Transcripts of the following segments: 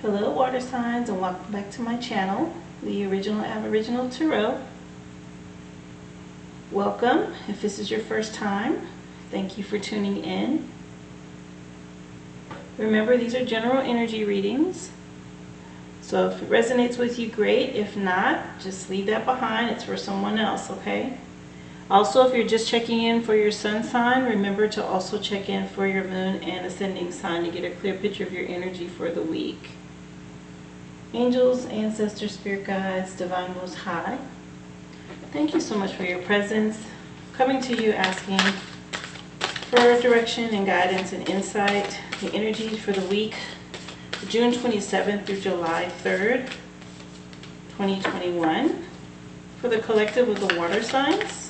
Hello water signs, and welcome back to my channel, the original Aboriginal Tarot. Welcome. If this is your first time, thank you for tuning in. Remember, these are general energy readings, so if it resonates with you, great. If not, just leave that behind. It's for someone else, okay? Also, if you're just checking in for your sun sign, remember to also check in for your moon and ascending sign to get a clear picture of your energy for the week. Angels, ancestors, spirit guides, divine most high, thank you so much for your presence. Coming to you asking for direction and guidance and insight. The energies for the week, June 27th through July 3rd, 2021. For the collective of the water signs.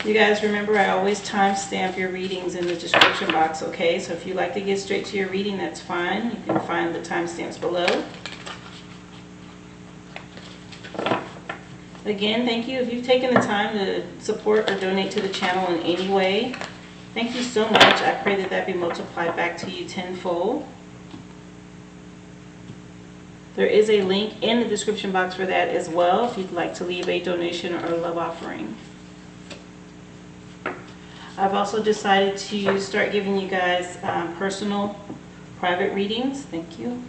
You guys remember, I always timestamp your readings in the description box, okay? So if you like to get straight to your reading, that's fine. You can find the timestamps below. Again, thank you. If you've taken the time to support or donate to the channel in any way, thank you so much. I pray that that be multiplied back to you tenfold. There is a link in the description box for that as well if you'd like to leave a donation or love offering. I've also decided to start giving you guys personal, private readings. Thank you.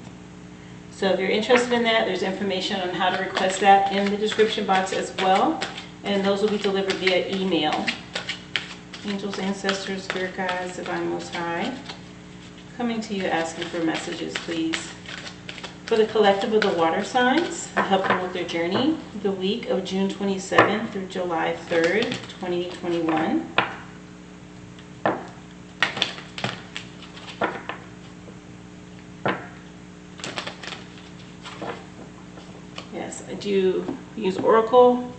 So if you're interested in that, there's information on how to request that in the description box as well. And those will be delivered via email. Angels, ancestors, spirit guides, divine most high, coming to you asking for messages, please. For the collective of the water signs, to help them with their journey, the week of June 27th through July 3rd, 2021. Yes, I do use oracle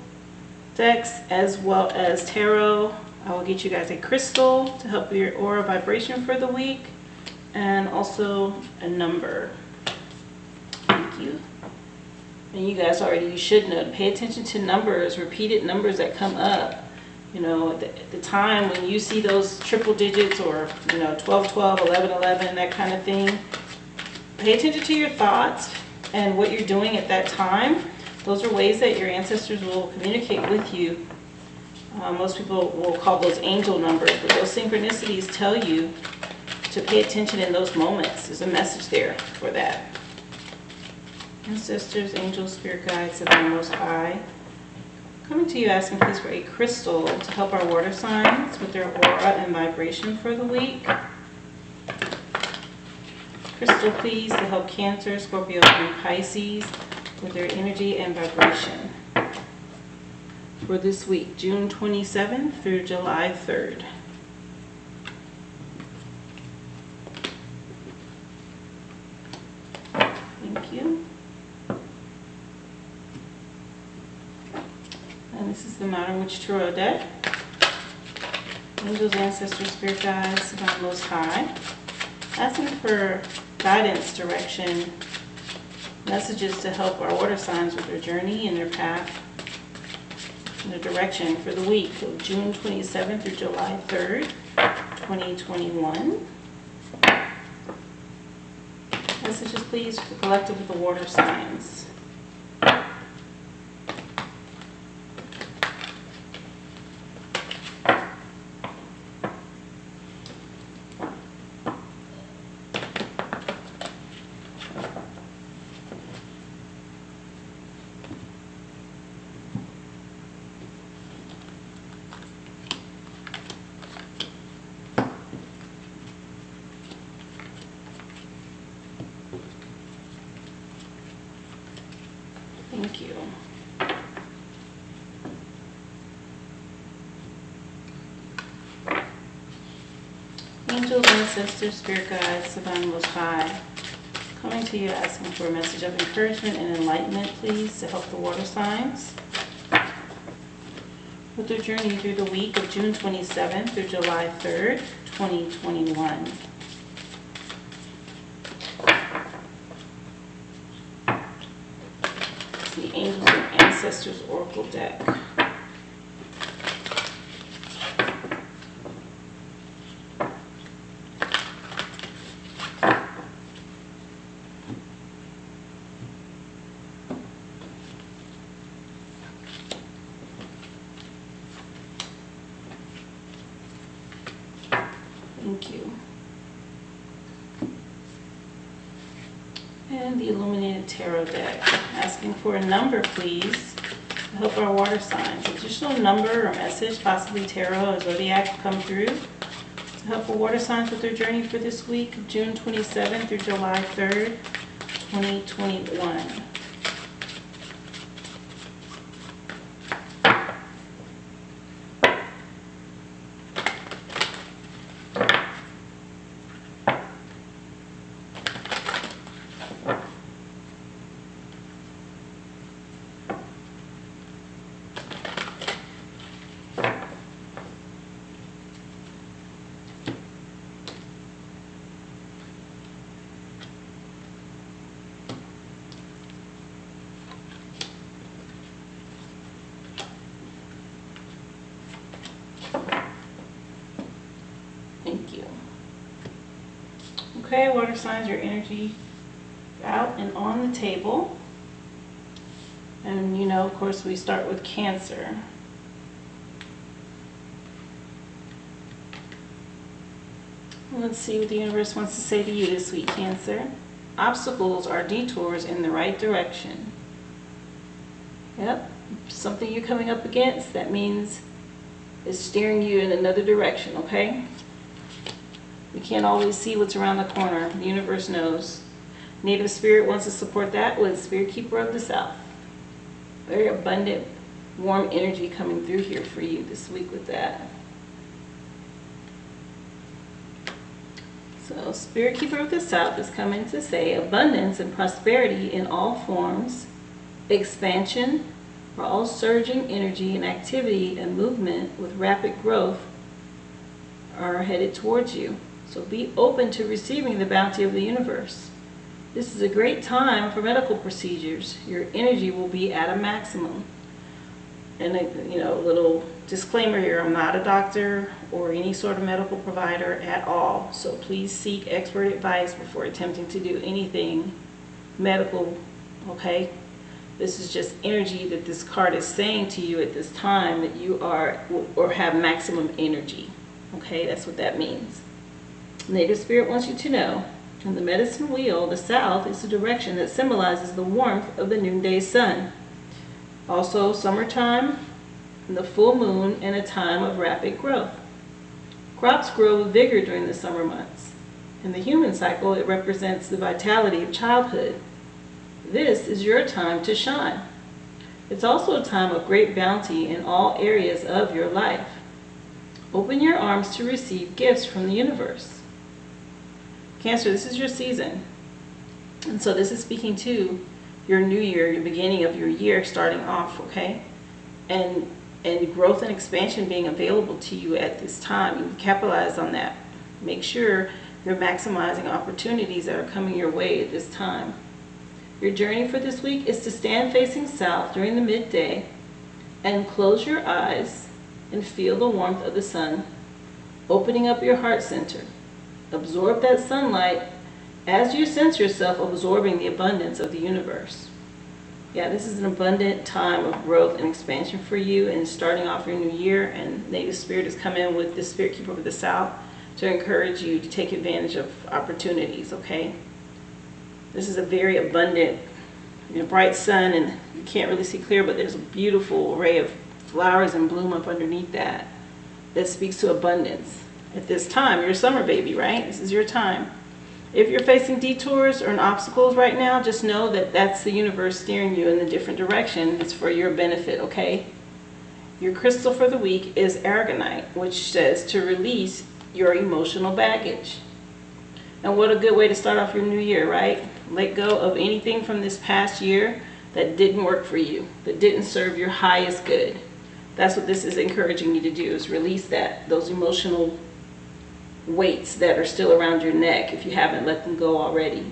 decks as well as tarot. I will get you guys a crystal to help your aura vibration for the week, and also a number. Thank you. And you guys already, you should know, pay attention to numbers, repeated numbers that come up. You know, at the time when you see those triple digits, or, you know, 12, 12, 11, 11, that kind of thing, pay attention to your thoughts and what you're doing at that time. Those are ways that your ancestors will communicate with you. Most people will call those angel numbers, but those synchronicities tell you to pay attention in those moments. There's a message there for that. Ancestors, angels, spirit guides, divine most high, coming to you asking please for a crystal to help our water signs with their aura and vibration for the week. Crystal, please, to help Cancer, Scorpio, and Pisces with their energy and vibration for this week, June 27th through July 3rd. Thank you. And this is the Modern Witch Tarot deck. Angels, ancestors, spirit guides, divine most high, asking for guidance, direction, messages to help our water signs with their journey and their path and their direction for the week of June 27th through July 3rd, 2021. Messages, please, for the collective of the water signs. Thank you. Angels, ancestors, spirit guides, divine most high, coming to you asking for a message of encouragement and enlightenment, please, to help the water signs with their journey through the week of June 27th through July 3rd, 2021. The Angels and Ancestors Oracle deck. And the Illuminated Tarot deck. Asking for a number, please, to help our water signs. Additional number or message, possibly tarot or zodiac, come through to help our water signs with their journey for this week, June 27th through July 3rd, 2021. Thank you. Okay, water signs, your energy out and on the table. And you know, of course, we start with Cancer. Let's see what the universe wants to say to you this week, Cancer. Obstacles are detours in the right direction. Yep, something you're coming up against, that means it's steering you in another direction, okay? You can't always see what's around the corner. The universe knows. Native Spirit wants to support that with Spirit Keeper of the South. Very abundant, warm energy coming through here for you this week with that. So Spirit Keeper of the South is coming to say abundance and prosperity in all forms, expansion, for all surging energy and activity and movement with rapid growth are headed towards you. So be open to receiving the bounty of the universe. This is a great time for medical procedures. Your energy will be at a maximum. And a little disclaimer here, I'm not a doctor or any sort of medical provider at all. So please seek expert advice before attempting to do anything medical, okay? This is just energy that this card is saying to you at this time, that you are or have maximum energy. Okay, that's what that means. Native Spirit wants you to know, in the medicine wheel, the south is the direction that symbolizes the warmth of the noonday sun. Also, summertime, the full moon, and a time of rapid growth. Crops grow with vigor during the summer months. In the human cycle, it represents the vitality of childhood. This is your time to shine. It's also a time of great bounty in all areas of your life. Open your arms to receive gifts from the universe. Cancer, this is your season. And so this is speaking to your new year, your beginning of your year starting off, okay? And growth and expansion being available to you at this time. You capitalize on that. Make sure you're maximizing opportunities that are coming your way at this time. Your journey for this week is to stand facing south during the midday and close your eyes and feel the warmth of the sun, opening up your heart center. Absorb that sunlight as you sense yourself absorbing the abundance of the universe. Yeah, this is an abundant time of growth and expansion for you and starting off your new year, and Native Spirit has come in with the Spirit Keeper of the South to encourage you to take advantage of opportunities, okay? This is a very abundant, bright sun, and you can't really see clear, but there's a beautiful array of flowers in bloom up underneath that speaks to abundance. At this time, you're a summer baby, right? This is your time. If you're facing detours or obstacles right now, just know that that's the universe steering you in a different direction. It's for your benefit, okay? Your crystal for the week is aragonite, which says to release your emotional baggage. And what a good way to start off your new year, right? Let go of anything from this past year that didn't work for you, that didn't serve your highest good. That's what this is encouraging you to do, is release those emotional weights that are still around your neck if you haven't let them go already.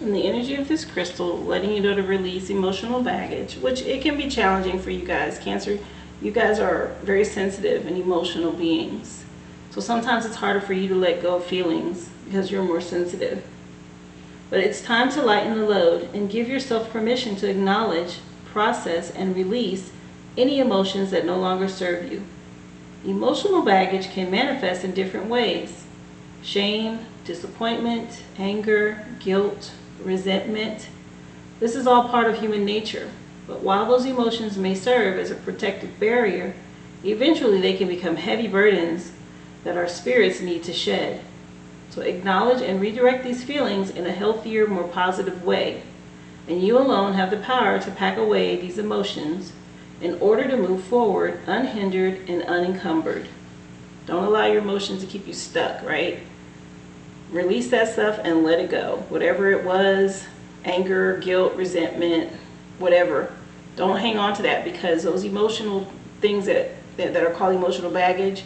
And the energy of this crystal letting you know to release emotional baggage, which it can be challenging for you guys. Cancer, you guys are very sensitive and emotional beings. So sometimes it's harder for you to let go of feelings because you're more sensitive. But it's time to lighten the load and give yourself permission to acknowledge, process, and release any emotions that no longer serve you. Emotional baggage can manifest in different ways. shame, disappointment, anger, guilt, resentment. This is all part of human nature. But while those emotions may serve as a protective barrier, eventually they can become heavy burdens that our spirits need to shed. So acknowledge and redirect these feelings in a healthier, more positive way. And you alone have the power to pack away these emotions in order to move forward unhindered and unencumbered. Don't allow your emotions to keep you stuck, right? Release that stuff and let it go. Whatever it was, anger, guilt, resentment, whatever. Don't hang on to that, because those emotional things that are called emotional baggage,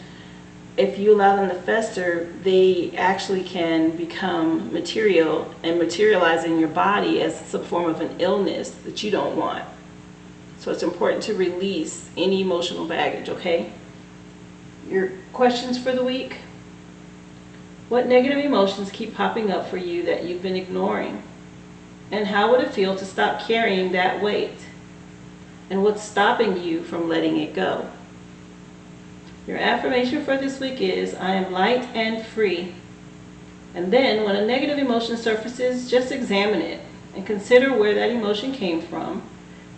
if you allow them to fester, they actually can become material and materialize in your body as some form of an illness that you don't want. So it's important to release any emotional baggage, okay? Your questions for the week: what negative emotions keep popping up for you that you've been ignoring? And how would it feel to stop carrying that weight? And what's stopping you from letting it go? Your affirmation for this week is, I am light and free. And then when a negative emotion surfaces, just examine it and consider where that emotion came from,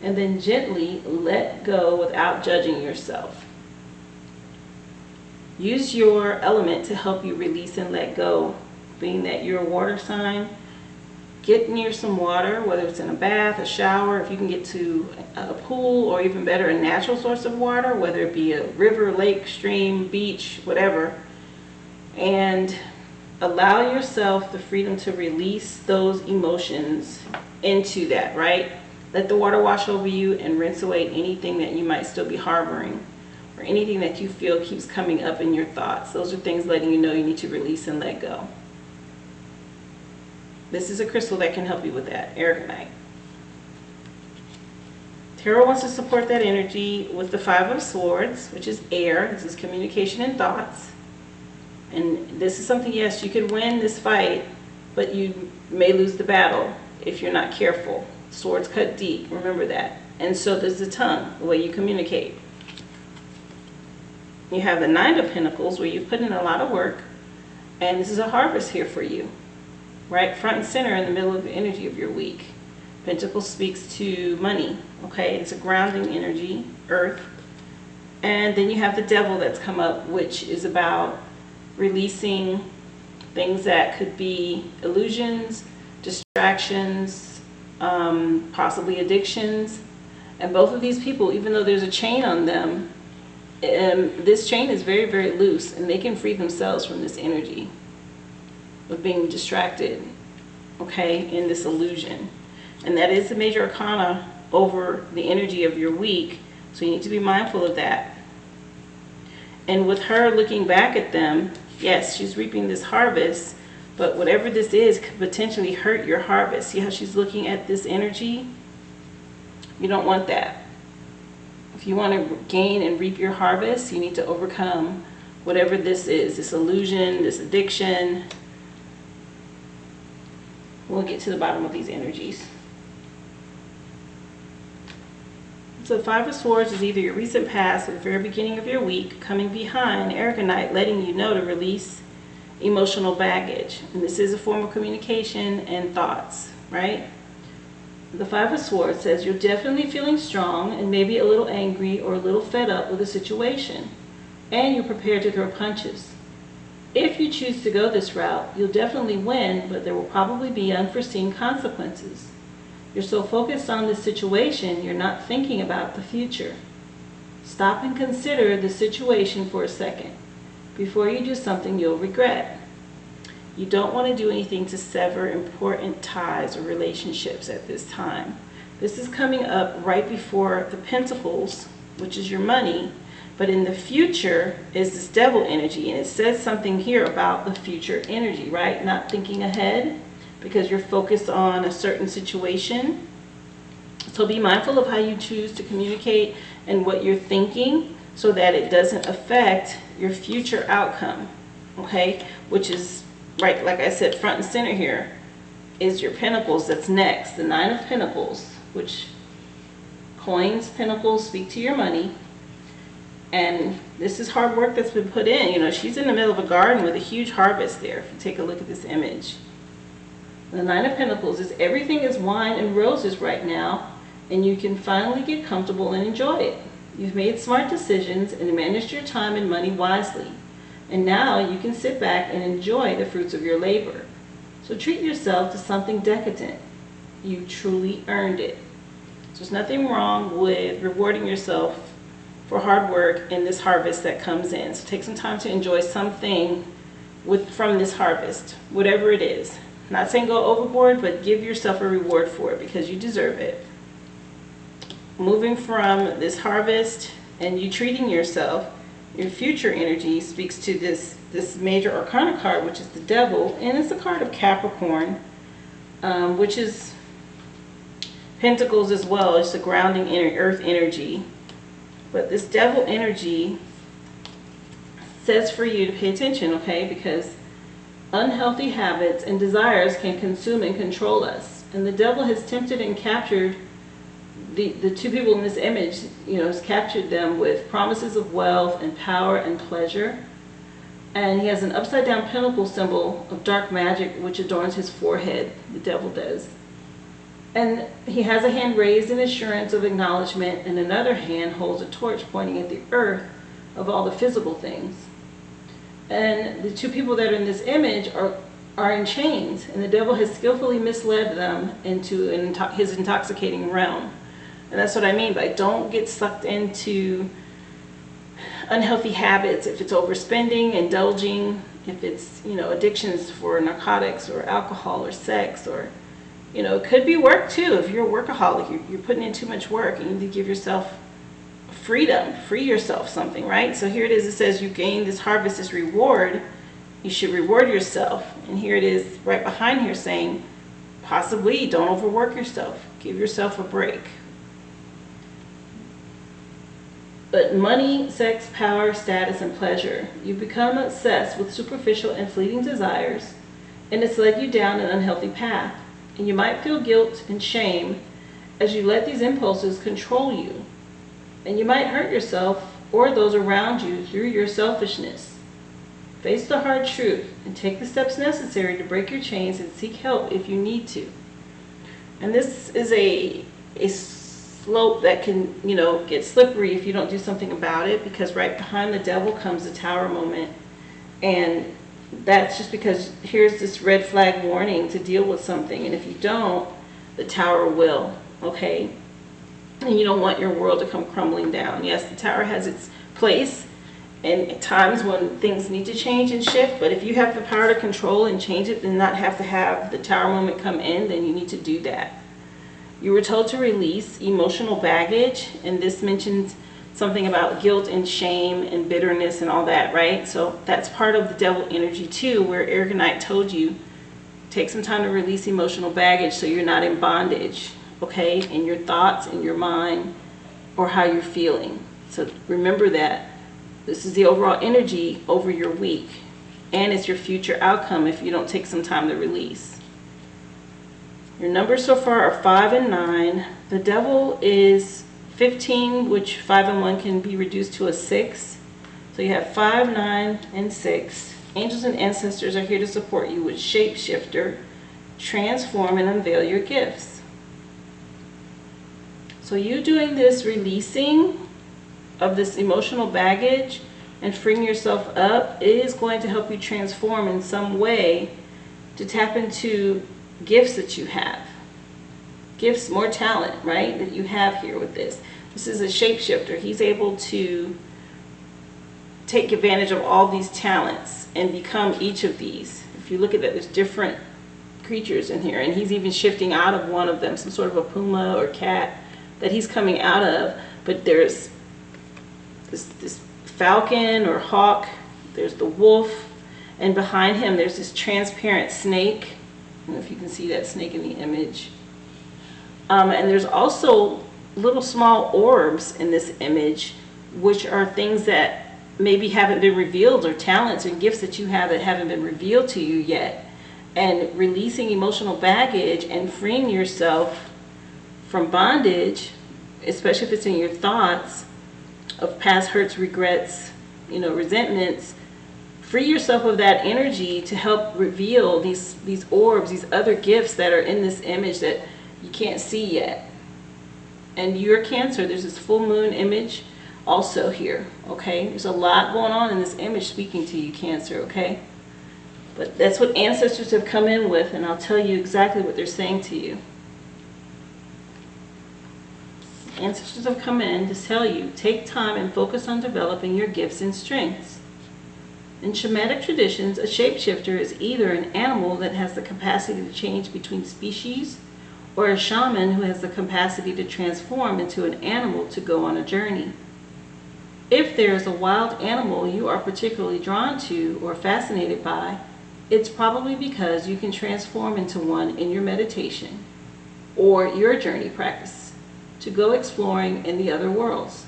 and then gently let go without judging yourself. Use your element to help you release and let go. Being that you're a water sign, get near some water, whether it's in a bath, a shower, if you can get to a pool, or even better, a natural source of water, whether it be a river, lake, stream, beach, whatever, and allow yourself the freedom to release those emotions into that, right? Let the water wash over you and rinse away anything that you might still be harboring, or anything that you feel keeps coming up in your thoughts. Those are things letting you know you need to release and let go. This is a crystal that can help you with that, aragonite. Tarot wants to support that energy with the Five of Swords, which is air. This is communication and thoughts. And this is something, yes, you could win this fight, but you may lose the battle if you're not careful. Swords cut deep, remember that. And so does the tongue, the way you communicate. You have the Nine of Pentacles, where you put in a lot of work, and this is a harvest here for you. Right, front and center in the middle of the energy of your week. Pentacles speaks to money, okay? It's a grounding energy, earth. And then you have the Devil that's come up, which is about releasing things that could be illusions, distractions, possibly addictions. And both of these people, even though there's a chain on them, this chain is very, very loose, and they can free themselves from this energy of being distracted, okay, in this illusion. And that is the major arcana over the energy of your week, so you need to be mindful of that. And with her looking back at them, yes, she's reaping this harvest, but whatever this is could potentially hurt your harvest. See how she's looking at this energy? You don't want that. If you want to gain and reap your harvest, you need to overcome whatever this is, this illusion, this addiction. We'll get to the bottom of these energies. So the Five of Swords is either your recent past or the very beginning of your week, coming behind aragonite, letting you know to release emotional baggage. And this is a form of communication and thoughts, right? The Five of Swords says you're definitely feeling strong and maybe a little angry or a little fed up with a situation, and you're prepared to throw punches. If you choose to go this route, you'll definitely win, but there will probably be unforeseen consequences. You're so focused on this situation, you're not thinking about the future. Stop and consider the situation for a second before you do something you'll regret. You don't want to do anything to sever important ties or relationships at this time. This is coming up right before the Pentacles, which is your money. But in the future is this Devil energy, and it says something here about the future energy, right? Not thinking ahead because you're focused on a certain situation. So be mindful of how you choose to communicate and what you're thinking so that it doesn't affect your future outcome, okay? Which is, right, like I said, front and center here is your Pentacles that's next, the Nine of Pentacles, which coins, pentacles speak to your money. And this is hard work that's been put in. You know, she's in the middle of a garden with a huge harvest there, if you take a look at this image. The Nine of Pentacles is everything is wine and roses right now, and you can finally get comfortable and enjoy it. You've made smart decisions and managed your time and money wisely. And now you can sit back and enjoy the fruits of your labor. So treat yourself to something decadent. You truly earned it. So there's nothing wrong with rewarding yourself for hard work in this harvest that comes in. So take some time to enjoy something from this harvest, whatever it is. Not saying go overboard, but give yourself a reward for it because you deserve it. Moving from this harvest and you treating yourself, your future energy speaks to this major arcana card, which is the Devil, and it's a card of Capricorn, which is Pentacles as well. It's the grounding earth energy. But this Devil energy says for you to pay attention, okay? Because unhealthy habits and desires can consume and control us. And the Devil has tempted and captured the two people in this image, you know, has captured them with promises of wealth and power and pleasure. And he has an upside down pentacle symbol of dark magic which adorns his forehead, the Devil does. And he has a hand raised in assurance of acknowledgement, and another hand holds a torch pointing at the earth of all the physical things. And the two people that are in this image are in chains, and the Devil has skillfully misled them into his intoxicating realm. And that's what I mean by don't get sucked into unhealthy habits. If it's overspending, indulging, if it's, you know, addictions for narcotics or alcohol or sex, or, you know, it could be work too. If you're a workaholic, you're putting in too much work, and you need to give yourself freedom, free yourself something, right? So here it is, it says you gain this harvest, this reward. You should reward yourself. And here it is right behind here saying, possibly don't overwork yourself. Give yourself a break. But money, sex, power, status, and pleasure. You become obsessed with superficial and fleeting desires, and it's led you down an unhealthy path. And you might feel guilt and shame as you let these impulses control you. And you might hurt yourself or those around you through your selfishness. Face the hard truth and take the steps necessary to break your chains and seek help if you need to. And this is a slope that can, you know, get slippery if you don't do something about it, because right behind the Devil comes the Tower moment. And that's just because here's this red flag warning to deal with something, and if you don't, the Tower will, okay? And you don't want your world to come crumbling down. Yes, the Tower has its place and at times when things need to change and shift, but if you have the power to control and change it and not have to have the Tower moment come in, then you need to do that. You were told to release emotional baggage, and this mentions something about guilt and shame and bitterness and all that, right? So that's part of the Devil energy too, where Aragonite told you, take some time to release emotional baggage so you're not in bondage, okay, in your thoughts, in your mind, or how you're feeling. So remember that. This is the overall energy over your week, and it's your future outcome if you don't take some time to release. Your numbers so far are 5 and 9. The Devil is 15, which 5 and 1 can be reduced to a 6. So you have 5, 9, and 6. Angels and ancestors are here to support you with Shapeshifter, transform and unveil your gifts. So you doing this releasing of this emotional baggage and freeing yourself up is going to help you transform in some way to tap into gifts that you have. Gifts, more talent, right, that you have here with this. This is a shapeshifter. He's able to take advantage of all these talents and become each of these. If you look at that, there's different creatures in here, and he's even shifting out of one of them, some sort of a puma or cat that he's coming out of. But there's this falcon or hawk, there's the wolf, and behind him there's this transparent snake. I don't know if you can see that snake in the image. And there's also little small orbs in this image, which are things that maybe haven't been revealed, or talents and gifts that you have that haven't been revealed to you yet. And releasing emotional baggage and freeing yourself from bondage, especially if it's in your thoughts, of past hurts, regrets, resentments. Free yourself of that energy to help reveal these orbs, these other gifts that are in this image that you can't see yet. And you're Cancer, there's this full moon image also here, okay? There's a lot going on in this image speaking to you, Cancer, okay? But that's what ancestors have come in with, and I'll tell you exactly what they're saying to you. Ancestors have come in to tell you, take time and focus on developing your gifts and strengths. In shamanic traditions, a shapeshifter is either an animal that has the capacity to change between species, or a shaman who has the capacity to transform into an animal to go on a journey. If there is a wild animal you are particularly drawn to or fascinated by, it's probably because you can transform into one in your meditation or your journey practice to go exploring in the other worlds.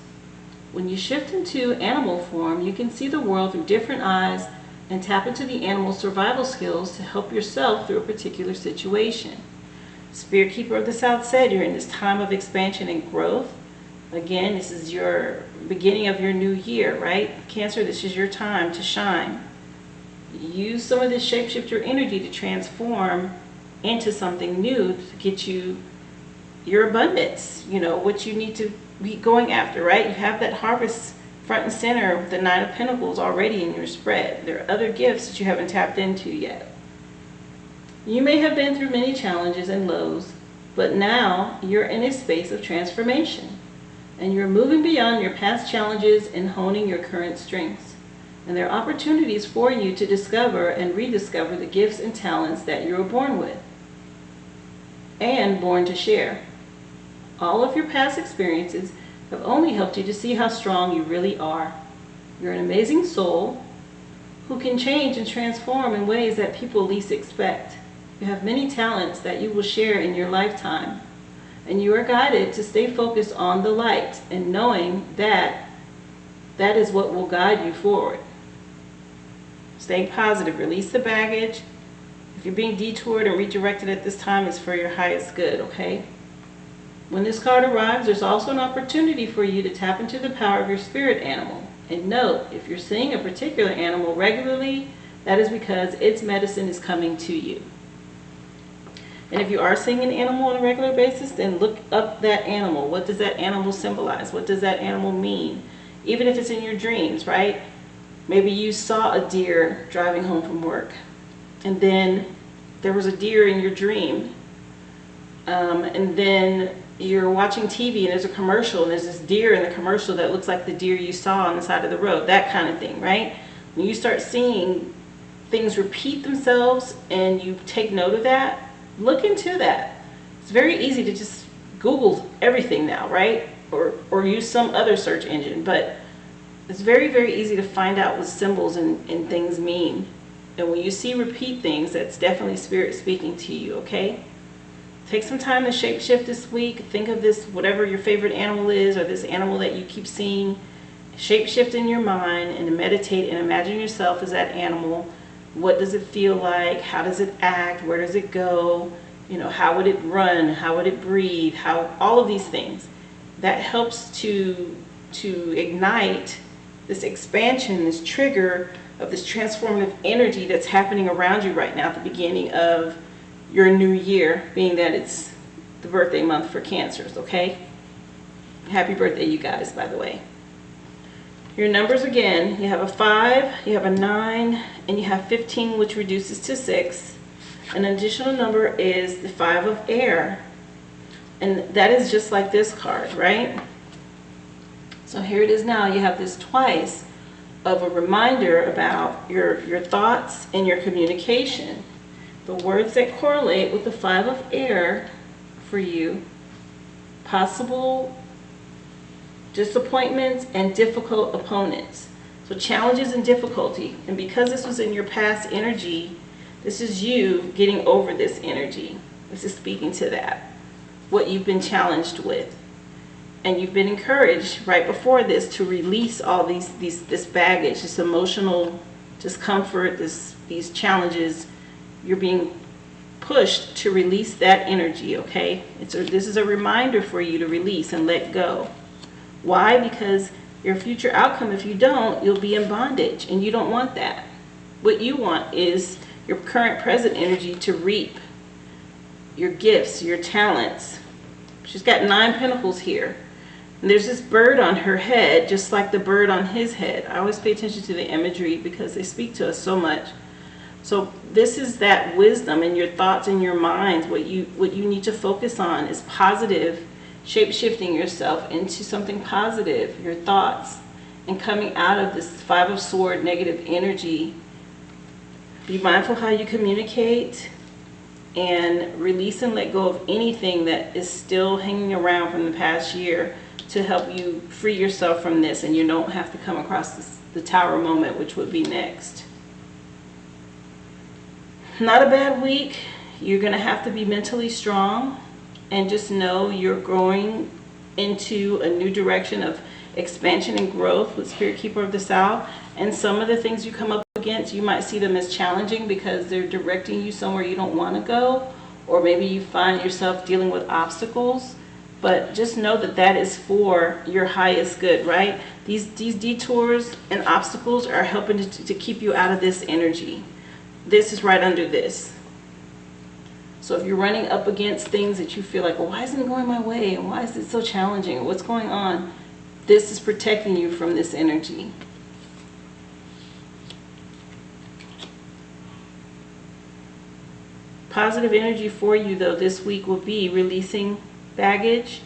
When you shift into animal form, you can see the world through different eyes and tap into the animal's survival skills to help yourself through a particular situation. Spirit Keeper of the South said you're in this time of expansion and growth. Again, this is your beginning of your new year, right? Cancer, this is your time to shine. Use some of this shapeshifter energy to transform into something new to get you your abundance, what you need to be going after, right? You have that harvest front and center with the Nine of Pentacles already in your spread. There are other gifts that you haven't tapped into yet. You may have been through many challenges and lows, but now you're in a space of transformation, and you're moving beyond your past challenges and honing your current strengths. And there are opportunities for you to discover and rediscover the gifts and talents that you were born with and born to share. All of your past experiences have only helped you to see how strong you really are. You're an amazing soul who can change and transform in ways that people least expect. You have many talents that you will share in your lifetime, and you are guided to stay focused on the light and knowing that that is what will guide you forward. Stay positive, release the baggage. If you're being detoured and redirected at this time, it's for your highest good, okay? When this card arrives, there's also an opportunity for you to tap into the power of your spirit animal. And note, if you're seeing a particular animal regularly, that is because its medicine is coming to you. And if you are seeing an animal on a regular basis, then look up that animal. What does that animal symbolize? What does that animal mean? Even if it's in your dreams, right? Maybe you saw a deer driving home from work, and then there was a deer in your dream. And then you're watching TV and there's a commercial and there's this deer in the commercial that looks like the deer you saw on the side of the road, that kind of thing, right? When you start seeing things repeat themselves and you take note of that, look into that. It's very easy to just Google everything now, right? Or use some other search engine, but it's very, very easy to find out what symbols and things mean. And when you see repeat things, that's definitely spirit speaking to you, okay? Take some time to shapeshift this week. Think of this, whatever your favorite animal is, or this animal that you keep seeing. Shapeshift in your mind and meditate and imagine yourself as that animal. What does it feel like? How does it act? Where does it go? How would it run? How would it breathe? All of these things. That helps to ignite this expansion, this trigger of this transformative energy that's happening around you right now at the beginning of your new year, being that it's the birthday month for Cancers, okay? Happy birthday, you guys, by the way. Your numbers again, you have a 5, you have a 9, and you have 15, which reduces to 6. An additional number is the 5 of air, and that is just like this card, right? So here it is now, you have this twice of a reminder about your thoughts and your communication. The words that correlate with the 5 of air for you: possible disappointments and difficult opponents. So challenges and difficulty. And because this was in your past energy, this is you getting over this energy. This is speaking to that, what you've been challenged with. And you've been encouraged right before this to release all this baggage, this emotional discomfort, these challenges. You're being pushed to release that energy, okay? This is a reminder for you to release and let go. Why? Because your future outcome. If you don't, you'll be in bondage, and you don't want that. What you want is your current present energy to reap your gifts, your talents. She's got 9 pentacles here. And there's this bird on her head, just like the bird on his head. I always pay attention to the imagery because they speak to us so much. So this is that wisdom in your thoughts and your minds. What you need to focus on is positive, shape-shifting yourself into something positive, your thoughts, and coming out of this 5 of Swords negative energy. Be mindful how you communicate, and release and let go of anything that is still hanging around from the past year to help you free yourself from this, and you don't have to come across the Tower moment, which would be next. Not a bad week. You're going to have to be mentally strong, and just know you're growing into a new direction of expansion and growth with Spirit Keeper of the South. And some of the things you come up against, you might see them as challenging because they're directing you somewhere you don't want to go, or maybe you find yourself dealing with obstacles. But just know that that is for your highest good, right? These detours and obstacles are helping to keep you out of this energy. This is right under this. So if you're running up against things that you feel like, well, why isn't it going my way? And why is it so challenging? What's going on? This is protecting you from this energy. Positive energy for you, though, this week will be releasing baggage,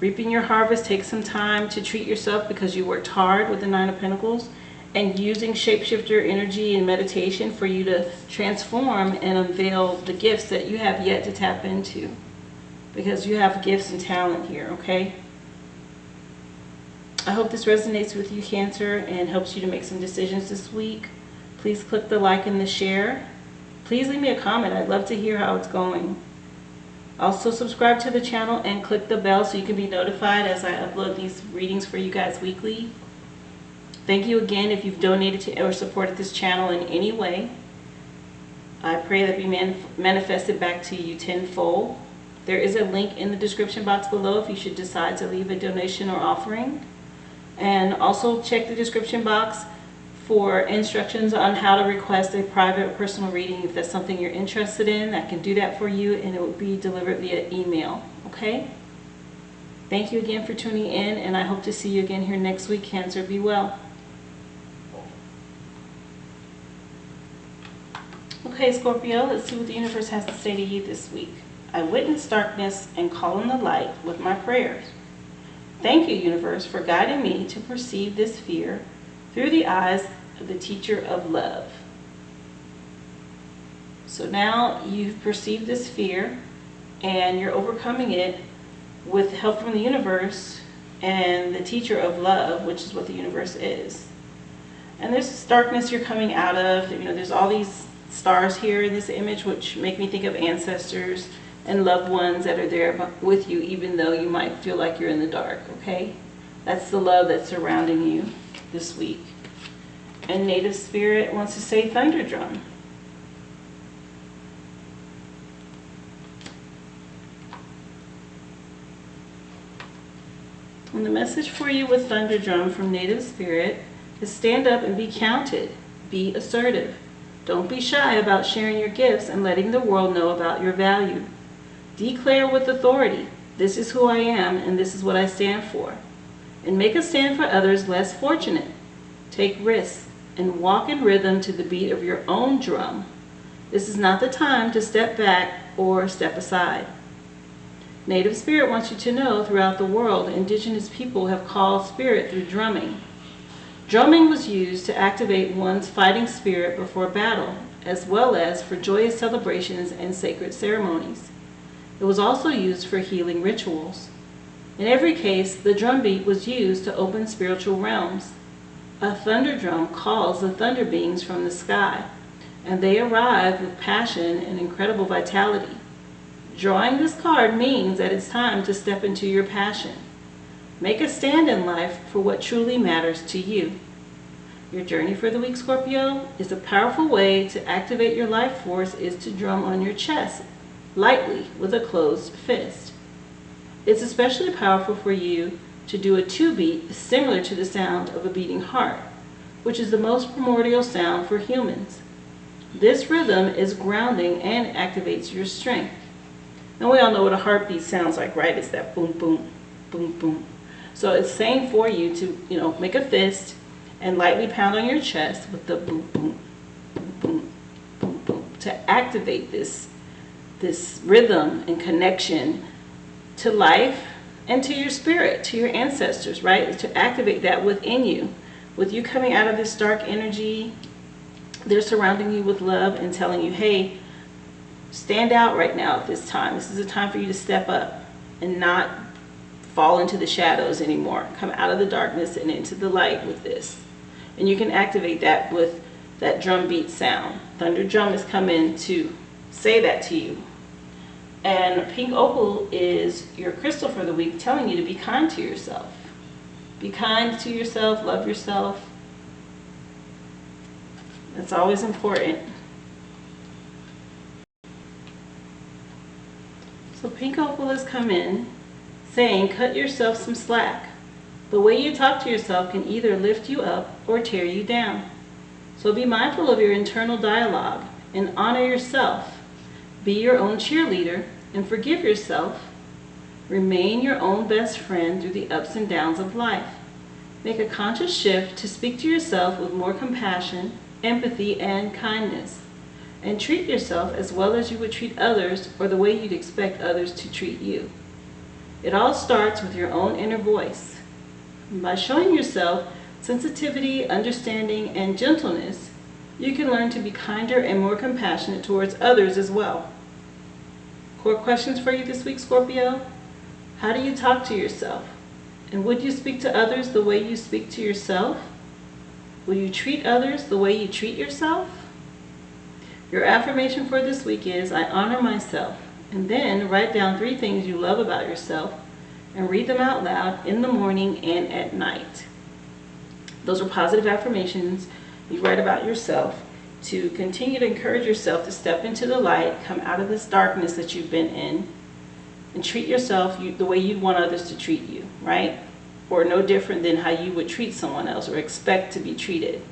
reaping your harvest. Take some time to treat yourself because you worked hard with the 9 of Pentacles, and using shapeshifter energy and meditation for you to transform and unveil the gifts that you have yet to tap into, because you have gifts and talent here, okay? I hope this resonates with you, Cancer, and helps you to make some decisions this week. Please click the like and the share. Please leave me a comment. I'd love to hear how it's going. Also, subscribe to the channel and click the bell so you can be notified as I upload these readings for you guys weekly. Thank you again if you've donated to or supported this channel in any way. I pray that be manifested back to you tenfold. There is a link in the description box below if you should decide to leave a donation or offering. And also check the description box for instructions on how to request a private or personal reading. If that's something you're interested in, I can do that for you, and it will be delivered via email. Okay? Thank you again for tuning in, and I hope to see you again here next week, Cancer. Be well. Okay, Scorpio, let's see what the universe has to say to you this week. I witness darkness and call in the light with my prayers. Thank you, universe, for guiding me to perceive this fear through the eyes of the teacher of love. So now you've perceived this fear and you're overcoming it with help from the universe and the teacher of love, which is what the universe is. And there's this darkness you're coming out of. You know, there's all these stars here in this image, which make me think of ancestors and loved ones that are there with you, even though you might feel like you're in the dark, okay? That's the love that's surrounding you this week. And Native Spirit wants to say thunder drum. And the message for you with thunder drum from Native Spirit is stand up and be counted. Be assertive. Don't be shy about sharing your gifts and letting the world know about your value. Declare with authority, this is who I am and this is what I stand for. And make a stand for others less fortunate. Take risks and walk in rhythm to the beat of your own drum. This is not the time to step back or step aside. Native Spirit wants you to know throughout the world, indigenous people have called spirit through drumming. Drumming was used to activate one's fighting spirit before battle, as well as for joyous celebrations and sacred ceremonies. It was also used for healing rituals. In every case, the drum beat was used to open spiritual realms. A thunder drum calls the thunder beings from the sky, and they arrive with passion and incredible vitality. Drawing this card means that it's time to step into your passion. Make a stand in life for what truly matters to you. Your journey for the week, Scorpio, is a powerful way to activate your life force is to drum on your chest, lightly with a closed fist. It's especially powerful for you to do a 2-beat is similar to the sound of a beating heart, which is the most primordial sound for humans. This rhythm is grounding and activates your strength. And we all know what a heartbeat sounds like, right? It's that boom, boom, boom, boom. So it's saying for you to, make a fist and lightly pound on your chest with the boom, boom, boom, boom, boom, boom, to activate this rhythm and connection to life and to your spirit, to your ancestors, right? To activate that within you. With you coming out of this dark energy, they're surrounding you with love and telling you, hey, stand out right now at this time. This is a time for you to step up and not fall into the shadows anymore. Come out of the darkness and into the light with this. And you can activate that with that drum beat sound. Thunder drum is coming to say that to you. And pink opal is your crystal for the week, telling you to be kind to yourself. Be kind to yourself, love yourself. That's always important. So pink opal has come in saying, cut yourself some slack. The way you talk to yourself can either lift you up or tear you down. So be mindful of your internal dialogue and honor yourself. Be your own cheerleader and forgive yourself. Remain your own best friend through the ups and downs of life. Make a conscious shift to speak to yourself with more compassion, empathy, and kindness. And treat yourself as well as you would treat others or the way you'd expect others to treat you. It all starts with your own inner voice. And by showing yourself sensitivity, understanding, and gentleness, you can learn to be kinder and more compassionate towards others as well. Core questions for you this week, Scorpio. How do you talk to yourself? And would you speak to others the way you speak to yourself? Will you treat others the way you treat yourself? Your affirmation for this week is, I honor myself. And then write down 3 things you love about yourself and read them out loud in the morning and at night. Those are positive affirmations you write about yourself to continue to encourage yourself to step into the light, come out of this darkness that you've been in, and treat yourself the way you'd want others to treat you, right? Or no different than how you would treat someone else or expect to be treated.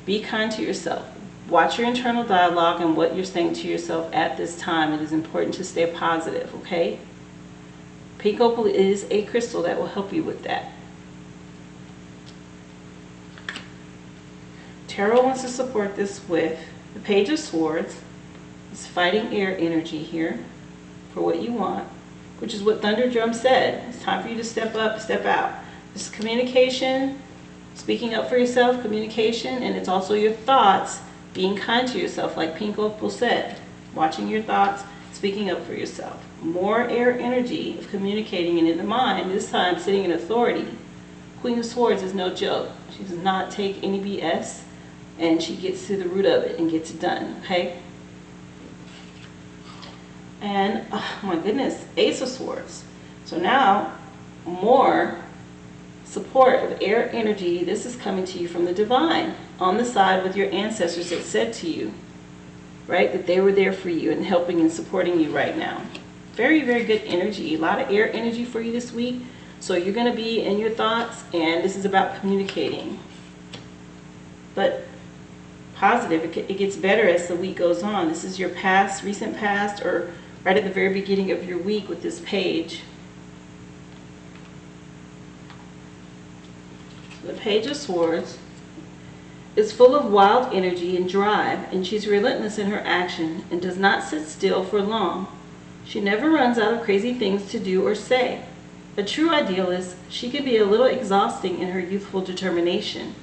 Be kind to yourself. Watch your internal dialogue and what you're saying to yourself at this time. It is important to stay positive, okay? Pink opal is a crystal that will help you with that. Tarot wants to support this with the Page of Swords. It's fighting air energy here for what you want, which is what Thunder Drum said. It's time for you to step up, step out. This is communication, speaking up for yourself, communication, and it's also your thoughts, being kind to yourself, like Pink Opal said. Watching your thoughts, speaking up for yourself. More air energy of communicating, and in the mind, this time sitting in authority. Queen of Swords is no joke. She does not take any BS, and she gets to the root of it and gets it done, okay? And, oh my goodness, Ace of Swords. So now, more support of air energy. This is coming to you from the divine, on the side with your ancestors that said to you, right, that they were there for you and helping and supporting you right now. Very, very good energy. A lot of air energy for you this week. So you're going to be in your thoughts, and this is about communicating. But positive, it gets better as the week goes on. This is your past, recent past, or right at the very beginning of your week with this page. The Page of Swords is full of wild energy and drive, and she's relentless in her action and does not sit still for long. She never runs out of crazy things to do or say. A true idealist, she can be a little exhausting in her youthful determination.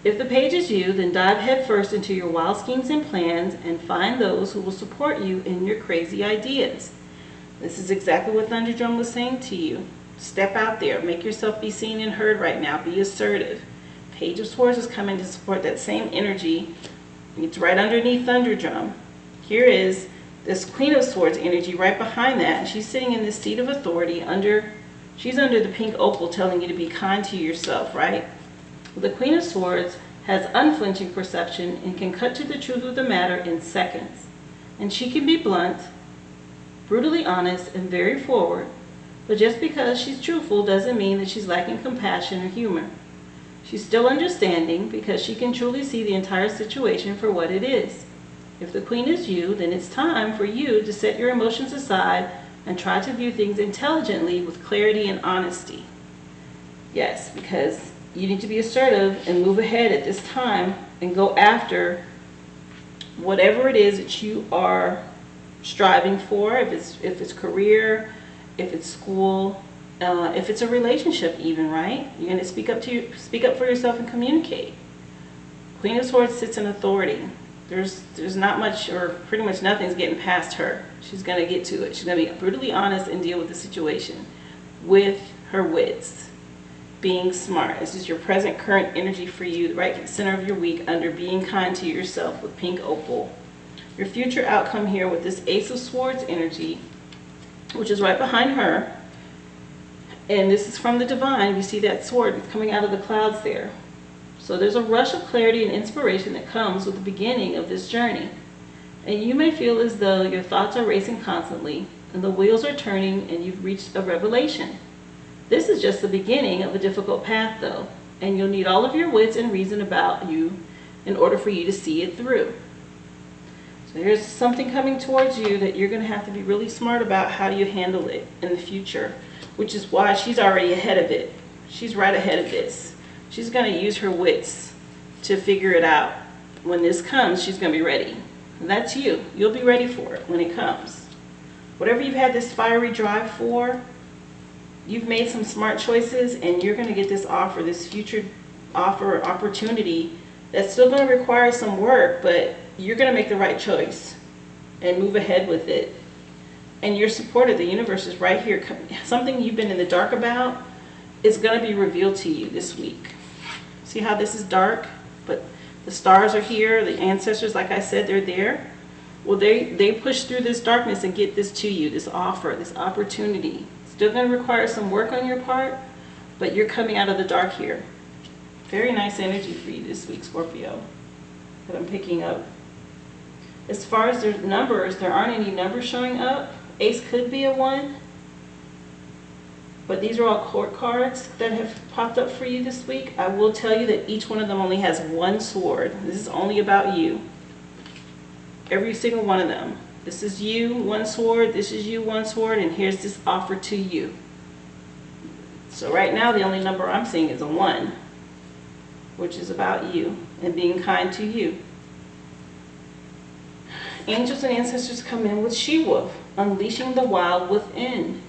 If the page is you, then dive headfirst into your wild schemes and plans and find those who will support you in your crazy ideas. This is exactly what Thunder Drum was saying to you. Step out there. Make yourself be seen and heard right now. Be assertive. Page of Swords is coming to support that same energy. It's right underneath Thunder Drum. Here is this Queen of Swords energy right behind that. And she's sitting in this seat of authority she's under the pink opal, telling you to be kind to yourself, right? The Queen of Swords has unflinching perception and can cut to the truth of the matter in seconds. And she can be blunt, brutally honest, and very forward, But just because she's truthful doesn't mean that she's lacking compassion or humor. She's still understanding because she can truly see the entire situation for what it is. If the Queen is you, then it's time for you to set your emotions aside and try to view things intelligently with clarity and honesty. Yes, because you need to be assertive and move ahead at this time and go after whatever it is that you are striving for, if it's career, if it's school, if it's a relationship even, right? You're going to speak up for yourself and communicate. Queen of Swords sits in authority. There's not much, or pretty much nothing's getting past her. She's going to get to it. She's going to be brutally honest and deal with the situation with her wits. Being smart. This is your present current energy for you, the right center of your week under being kind to yourself with pink opal. Your future outcome here with this Ace of Swords energy, which is right behind her. And this is from the divine. You see that sword coming out of the clouds there. So there's a rush of clarity and inspiration that comes with the beginning of this journey. And you may feel as though your thoughts are racing constantly and the wheels are turning and you've reached a revelation. This is just the beginning of a difficult path though, and you'll need all of your wits and reason about you in order for you to see it through. So there's something coming towards you that you're going to have to be really smart about how you handle it in the future, which is why she's already ahead of it. She's right ahead of this. She's going to use her wits to figure it out. When this comes, she's going to be ready. And that's you. You'll be ready for it when it comes. Whatever you've had this fiery drive for, you've made some smart choices and you're going to get this offer, this future offer or opportunity that's still going to require some work, but you're going to make the right choice and move ahead with it. And you're supported. The universe is right here. Something you've been in the dark about is going to be revealed to you this week. See how this is dark, but the stars are here. The ancestors, like I said, they're there. Well, they push through this darkness and get this to you, this offer, this opportunity. Still going to require some work on your part, but you're coming out of the dark here. Very nice energy for you this week, Scorpio, that I'm picking up. As far as their numbers, there aren't any numbers showing up. Ace could be a 1, but these are all court cards that have popped up for you this week. I will tell you that each one of them only has one sword. This is only about you. Every single one of them. This is you, one sword. This is you, one sword. And here's this offer to you. So right now, the only number I'm seeing is a 1, which is about you and being kind to you. Angels and ancestors come in with She-Wolf, unleashing the wild within.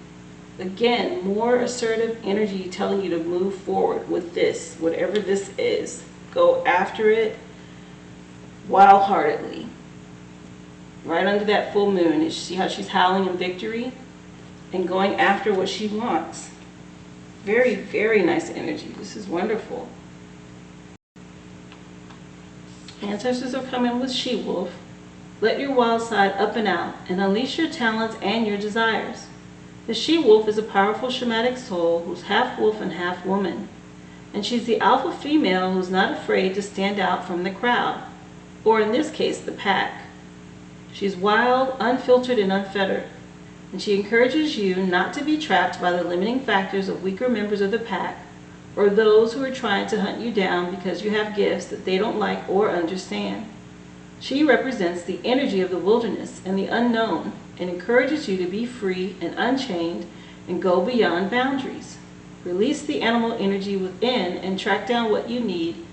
Again, more assertive energy telling you to move forward with this, whatever this is. Go after it wild-heartedly. Right under that full moon, you see how she's howling in victory and going after what she wants. Very, very nice energy. This is wonderful. Ancestors have come in with She-Wolf. Let your wild side up and out and unleash your talents and your desires. The She-Wolf is a powerful shamanic soul who's half wolf and half woman. And she's the alpha female who's not afraid to stand out from the crowd, or in this case, the pack. She's wild, unfiltered, and unfettered. And she encourages you not to be trapped by the limiting factors of weaker members of the pack or those who are trying to hunt you down because you have gifts that they don't like or understand. She represents the energy of the wilderness and the unknown and encourages you to be free and unchained and go beyond boundaries. Release the animal energy within and track down what you need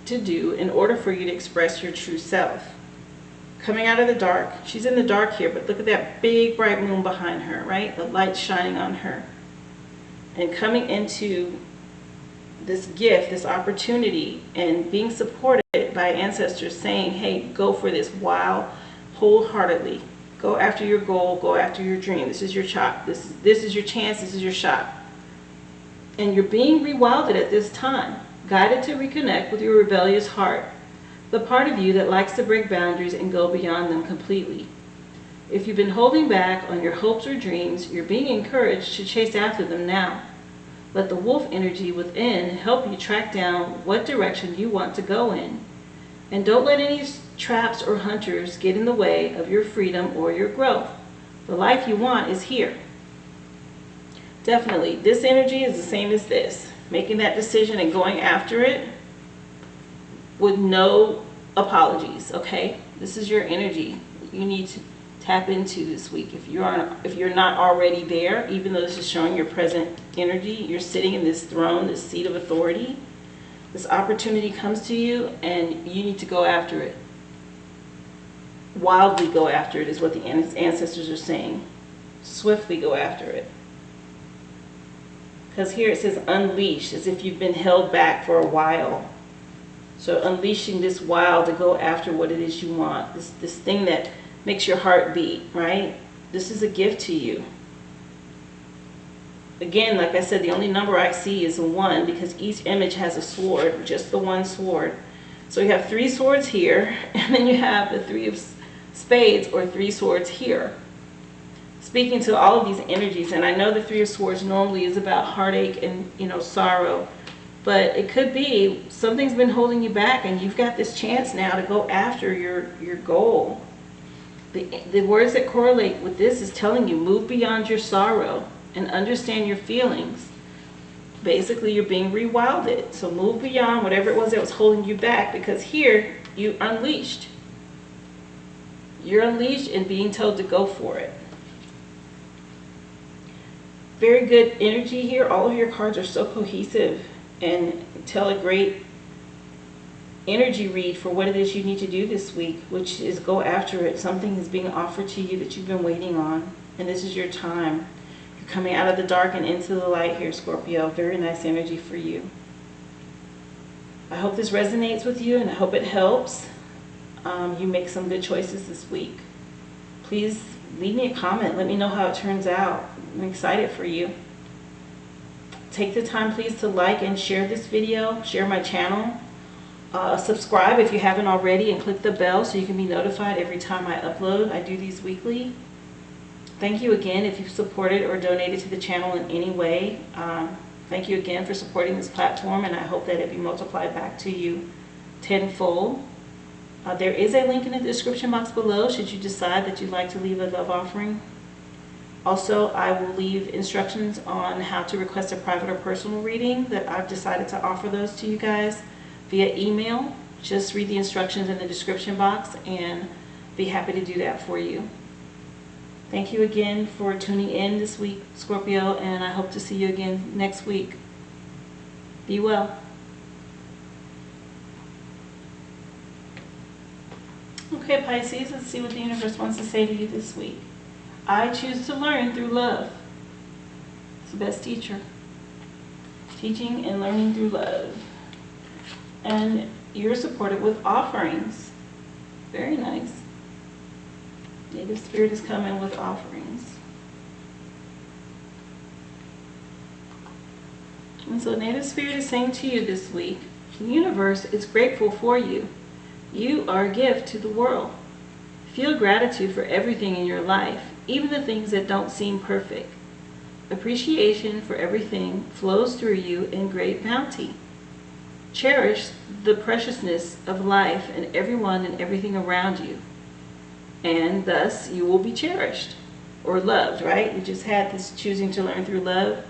to do in order for you to express your true self. Coming out of the dark, she's in the dark here, but look at that big bright moon behind her, right? The light shining on her. And coming into this gift, this opportunity, and being supported by ancestors saying, hey, go for this wild, wholeheartedly. Go after your goal, go after your dream. This is your shot. This is your chance, this is your shot. And you're being rewilded at this time, guided to reconnect with your rebellious heart, the part of you that likes to break boundaries and go beyond them completely. If you've been holding back on your hopes or dreams, you're being encouraged to chase after them now. Let the wolf energy within help you track down what direction you want to go in. And don't let any traps or hunters get in the way of your freedom or your growth. The life you want is here. Definitely. This energy is the same as this. Making that decision and going after it with no apologies, okay? This is your energy you need to tap into this week. If you're not already there, even though this is showing your present energy, you're sitting in this throne, this seat of authority. This opportunity comes to you and you need to go after it. Wildly go after it is what the ancestors are saying. Swiftly go after it. Because here it says unleash, as if you've been held back for a while. So unleashing this wild to go after what it is you want. This thing that makes your heart beat, right? This is a gift to you. Again, like I said, the only number I see is a 1 because each image has a sword, just the one sword. So you have 3 swords here, and then you have the 3 of spades or 3 swords here. Speaking to all of these energies, and I know the 3 of swords normally is about heartache and, sorrow, but it could be something's been holding you back and you've got this chance now to go after your goal. The words that correlate with this is telling you move beyond your sorrow and understand your feelings. Basically, you're being rewilded. So move beyond whatever it was that was holding you back, because here you unleashed. You're unleashed and being told to go for it. Very good energy here. All of your cards are so cohesive and tell a great energy read for what it is you need to do this week, which is go after it. Something is being offered to you that you've been waiting on, and this is your time. You're coming out of the dark and into the light here, Scorpio. Very nice energy for you. I hope this resonates with you, and I hope it helps you make some good choices this week. Please leave me a comment. Let me know how it turns out. I'm excited for you. Take the time, please, to like and share this video. Share my channel. Subscribe if you haven't already, and click the bell so you can be notified every time I upload. I do these weekly. Thank you again if you've supported or donated to the channel in any way. Thank you again for supporting this platform, and I hope that it be multiplied back to you tenfold. There is a link in the description box below should you decide that you'd like to leave a love offering. Also, I will leave instructions on how to request a private or personal reading that I've decided to offer those to you guys via email. Just read the instructions in the description box and be happy to do that for you. Thank you again for tuning in this week, Scorpio, and I hope to see you again next week. Be well. Okay, Pisces, let's see what the universe wants to say to you this week. I choose to learn through love. It's the best teacher. Teaching and learning through love. And you're supported with offerings. Very nice. Native Spirit is coming with offerings. And so Native Spirit is saying to you this week, the universe is grateful for you. You are a gift to the world. Feel gratitude for everything in your life, even the things that don't seem perfect. Appreciation for everything flows through you in great bounty. Cherish the preciousness of life and everyone and everything around you. And thus you will be cherished or loved, right? We just had this choosing to learn through love.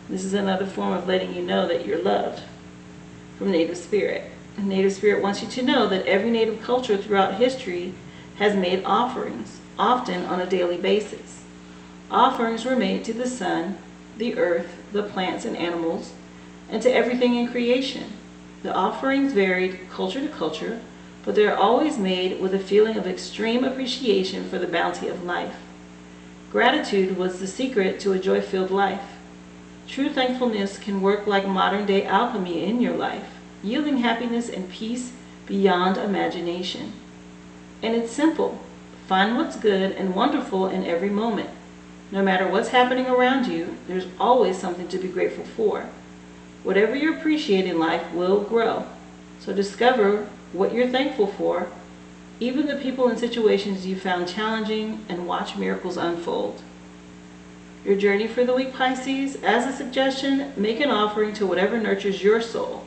This is another form of letting you know that you're loved from Native Spirit. And Native Spirit wants you to know that every Native culture throughout history has made offerings, often on a daily basis. Offerings were made to the sun, the earth, the plants and animals, and to everything in creation. The offerings varied culture to culture, but they are always made with a feeling of extreme appreciation for the bounty of life. Gratitude was the secret to a joy-filled life. True thankfulness can work like modern-day alchemy in your life, yielding happiness and peace beyond imagination. And it's simple. Find what's good and wonderful in every moment. No matter what's happening around you, there's always something to be grateful for. Whatever you appreciate in life will grow. So discover what you're thankful for, even the people and situations you found challenging, and watch miracles unfold. Your journey for the week, Pisces, as a suggestion, make an offering to whatever nurtures your soul.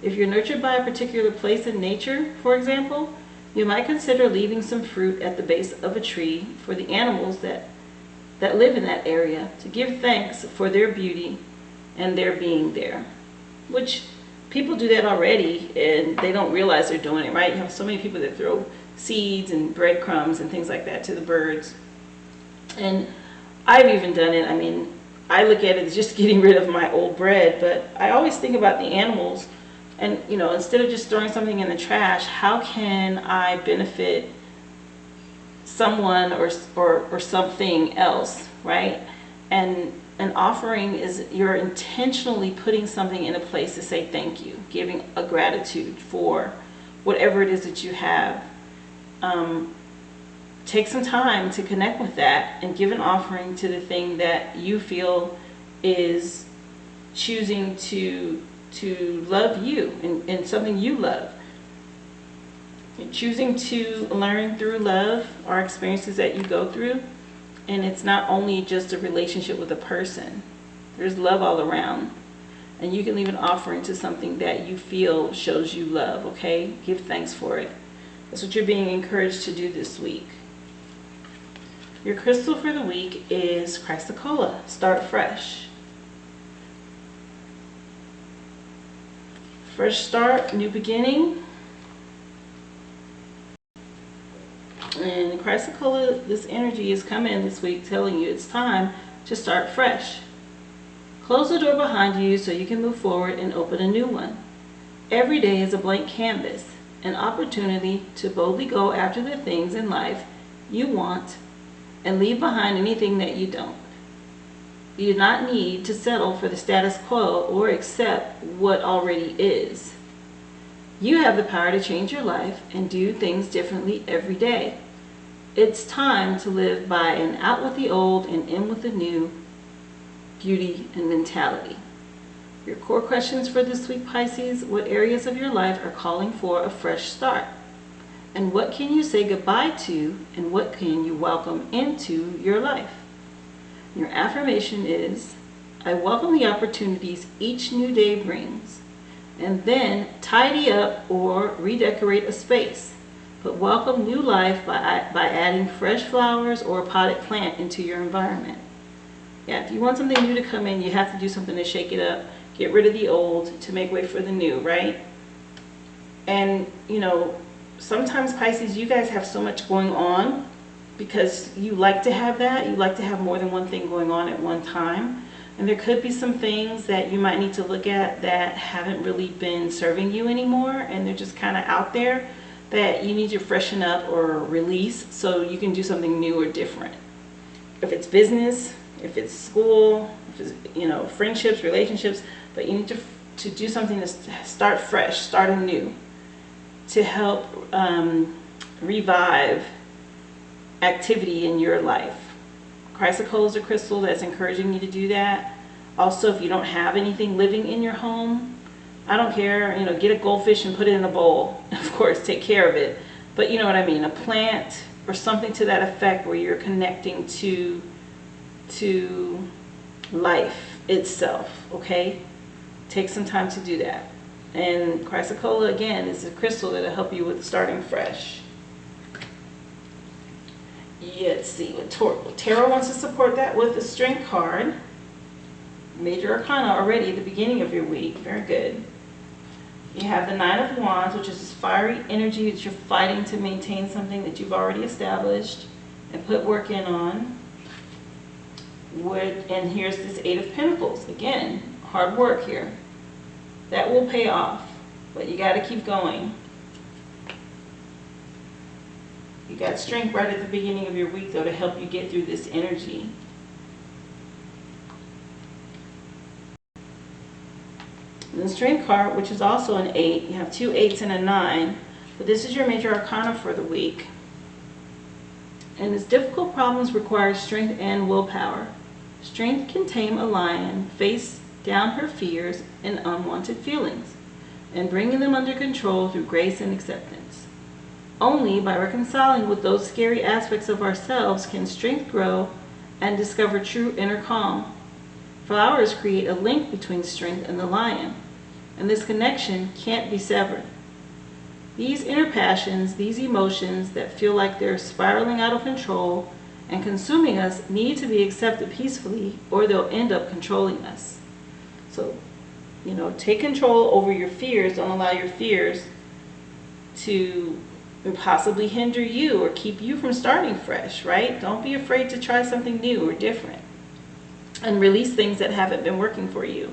If you're nurtured by a particular place in nature, for example, you might consider leaving some fruit at the base of a tree for the animals that that live in that area, to give thanks for their beauty and their being there, which people do that already and they don't realize they're doing it, right? You have so many people that throw seeds and breadcrumbs and things like that to the birds. And I've even done it. I mean, I look at it as just getting rid of my old bread, but I always think about the animals. And, you know, instead of just throwing something in the trash, how can I benefit someone or something else, right? And an offering is you're intentionally putting something in a place to say thank you, giving a gratitude for whatever it is that you have. Take some time to connect with that and give an offering to the thing that you feel is choosing to love you and something you love. You're choosing to learn through love or experiences that you go through. And it's not only just a relationship with a person. There's love all around. And you can leave an offering to something that you feel shows you love, okay? Give thanks for it. That's what you're being encouraged to do this week. Your crystal for the week is chrysocolla. Start fresh. Fresh start, new beginning. And chrysocolla, this energy is coming this week telling you it's time to start fresh. Close the door behind you so you can move forward and open a new one. Every day is a blank canvas, an opportunity to boldly go after the things in life you want and leave behind anything that you don't. You do not need to settle for the status quo or accept what already is. You have the power to change your life and do things differently every day. It's time to live by an out with the old and in with the new beauty and mentality. Your core questions for this week, Pisces: what areas of your life are calling for a fresh start? And what can you say goodbye to, and what can you welcome into your life? Your affirmation is, I welcome the opportunities each new day brings, and then tidy up or redecorate a space, but welcome new life by adding fresh flowers or a potted plant into your environment. Yeah, if you want something new to come in, you have to do something to shake it up, get rid of the old to make way for the new, right? And, you know, sometimes Pisces, you guys have so much going on because you like to have that. You like to have more than one thing going on at one time. And there could be some things that you might need to look at that haven't really been serving you anymore, and they're just kind of out there that you need to freshen up or release so you can do something new or different. If it's business, if it's school, if it's, you know, friendships, relationships, but you need to do something to start fresh, start anew, to help revive activity in your life. Chrysocolla is a crystal that's encouraging you to do that. Also, if you don't have anything living in your home, I don't care, you know, get a goldfish and put it in a bowl. Of course, take care of it. But you know what I mean, a plant or something to that effect where you're connecting to life itself, okay? Take some time to do that. And chrysocolla, again, is a crystal that'll help you with starting fresh. Yeah, let's see what Tarot wants to support that with a strength card. Major Arcana already at the beginning of your week. Very good. You have the Nine of Wands, which is this fiery energy that you're fighting to maintain something that you've already established and put work in on. And here's this Eight of Pentacles. Again, hard work here. That will pay off, but you got to keep going. You got strength right at the beginning of your week, though, to help you get through this energy. And the strength card, which is also an 8, you have 2 8s and a 9, but this is your major arcana for the week. And its difficult problems require strength and willpower. Strength can tame a lion, face down her fears and unwanted feelings, and bringing them under control through grace and acceptance. Only by reconciling with those scary aspects of ourselves can strength grow and discover true inner calm. Flowers create a link between strength and the lion, and this connection can't be severed. These inner passions, these emotions that feel like they're spiraling out of control, and consuming us need to be accepted peacefully, or they'll end up controlling us. So, take control over your fears. Don't allow your fears to possibly hinder you or keep you from starting fresh, right? Don't be afraid to try something new or different and release things that haven't been working for you.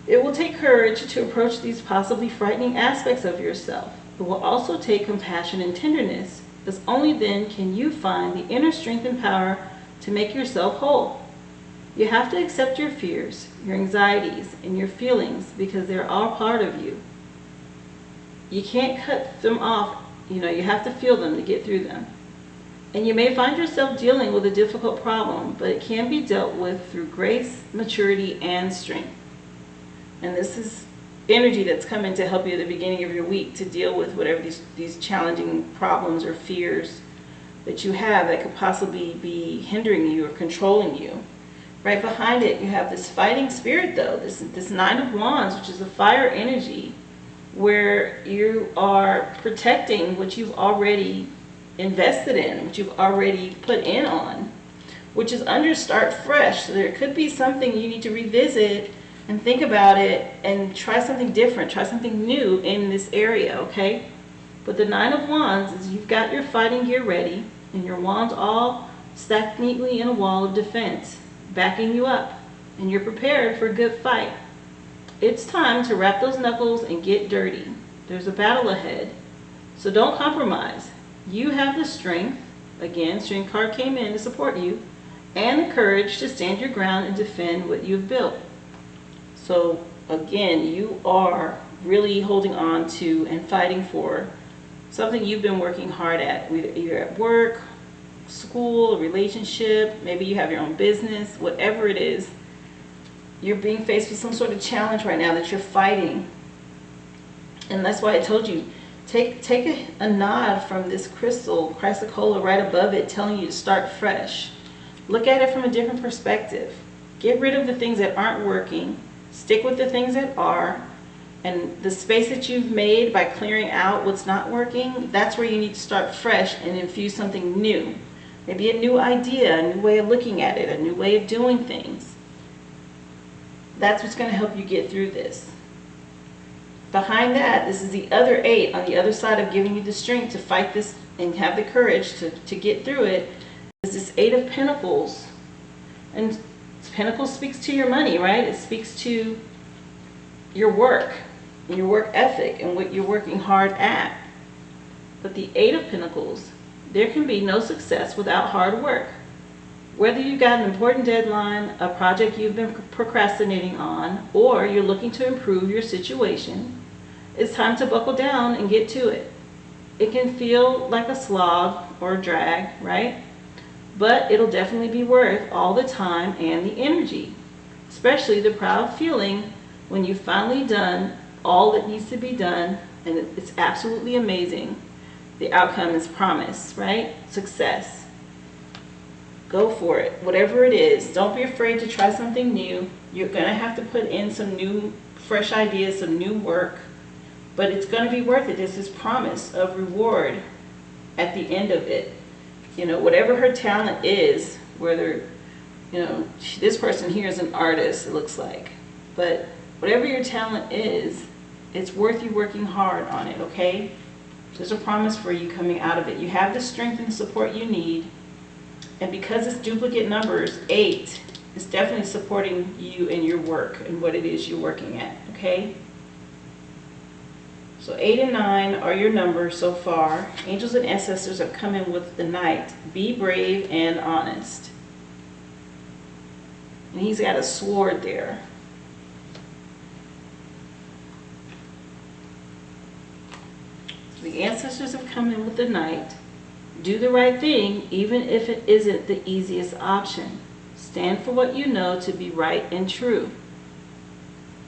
It will take courage to approach these possibly frightening aspects of yourself. It will also take compassion and tenderness, as only then can you find the inner strength and power to make yourself whole. You have to accept your fears, your anxieties, and your feelings because they're all part of you. You can't cut them off. You have to feel them to get through them. And you may find yourself dealing with a difficult problem, but it can be dealt with through grace, maturity, and strength. And this is energy that's coming to help you at the beginning of your week to deal with whatever these challenging problems or fears that you have that could possibly be hindering you or controlling you. Right behind it, you have this fighting spirit, though, this Nine of Wands, which is a fire energy, where you are protecting what you've already invested in, what you've already put in on, which is under start fresh. So there could be something you need to revisit and think about it and try something different, try something new in this area, okay? But the Nine of Wands is you've got your fighting gear ready and your wands all stacked neatly in a wall of defense, backing you up, and you're prepared for a good fight. It's time to wrap those knuckles and get dirty. There's a battle ahead, so don't compromise. You have the strength, again, strength card came in to support you, and the courage to stand your ground and defend what you've built. So again, you are really holding on to and fighting for something you've been working hard at, either at work, school, a relationship, maybe you have your own business, whatever it is. You're being faced with some sort of challenge right now that you're fighting. And that's why I told you, take a nod from this crystal, chrysocolla right above it, telling you to start fresh. Look at it from a different perspective. Get rid of the things that aren't working. Stick with the things that are. And the space that you've made by clearing out what's not working, that's where you need to start fresh and infuse something new. Maybe a new idea, a new way of looking at it, a new way of doing things. That's what's going to help you get through this. Behind that, this is the other 8 on the other side of giving you the strength to fight this and have the courage to get through it, is this 8 of Pentacles. And Pentacles speaks to your money, right? It speaks to your work and your work ethic and what you're working hard at. But the 8 of Pentacles, there can be no success without hard work. Whether you've got an important deadline, a project you've been procrastinating on, or you're looking to improve your situation, it's time to buckle down and get to it. It can feel like a slog or a drag, right? But it'll definitely be worth all the time and the energy, especially the proud feeling when you've finally done all that needs to be done, and it's absolutely amazing. The outcome is promise, right? Success. Go for it, whatever it is. Don't be afraid to try something new. You're going to have to put in some new, fresh ideas, some new work, but it's going to be worth it. There's this promise of reward at the end of it. Whatever her talent is, whether, this person here is an artist, it looks like, but whatever your talent is, it's worth you working hard on it, okay? There's a promise for you coming out of it. You have the strength and the support you need. And because it's duplicate numbers, 8 is definitely supporting you in your work and what it is you're working at, okay? So 8 and 9 are your numbers so far. Angels and ancestors have come in with the Knight. Be brave and honest. And he's got a sword there. The ancestors have come in with the Knight. Do the right thing, even if it isn't the easiest option. Stand for what you know to be right and true.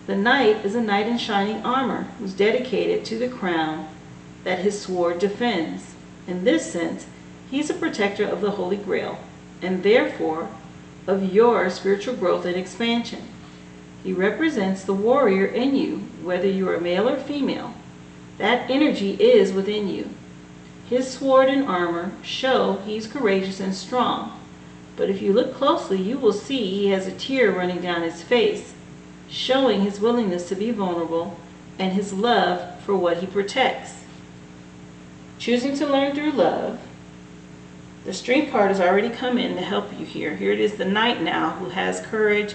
The Knight is a knight in shining armor who's dedicated to the crown that his sword defends. In this sense, he's a protector of the Holy Grail, and therefore of your spiritual growth and expansion. He represents the warrior in you, whether you are male or female. That energy is within you. His sword and armor show he's courageous and strong. But if you look closely, you will see he has a tear running down his face, showing his willingness to be vulnerable and his love for what he protects. Choosing to learn through love. The Strength card has already come in to help you here. Here it is, the Knight now, who has courage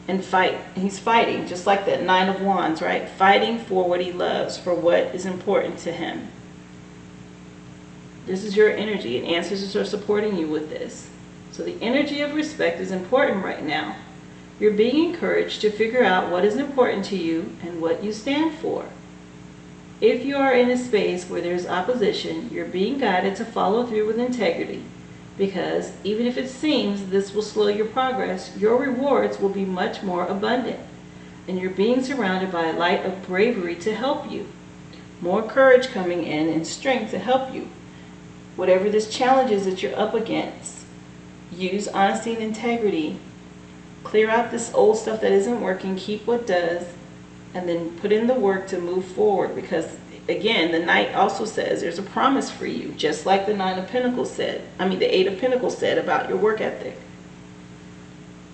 and fight. He's fighting, just like that Nine of Wands, right? Fighting for what he loves, for what is important to him. This is your energy, and ancestors are supporting you with this. So the energy of respect is important right now. You're being encouraged to figure out what is important to you and what you stand for. If you are in a space where there's opposition, you're being guided to follow through with integrity, because even if it seems this will slow your progress, your rewards will be much more abundant, and you're being surrounded by a light of bravery to help you. More courage coming in and strength to help you. Whatever this challenge is that you're up against, use honesty and integrity. Clear out this old stuff that isn't working, keep what does, and then put in the work to move forward, because again, the Knight also says there's a promise for you, just like the the Eight of Pentacles said about your work ethic.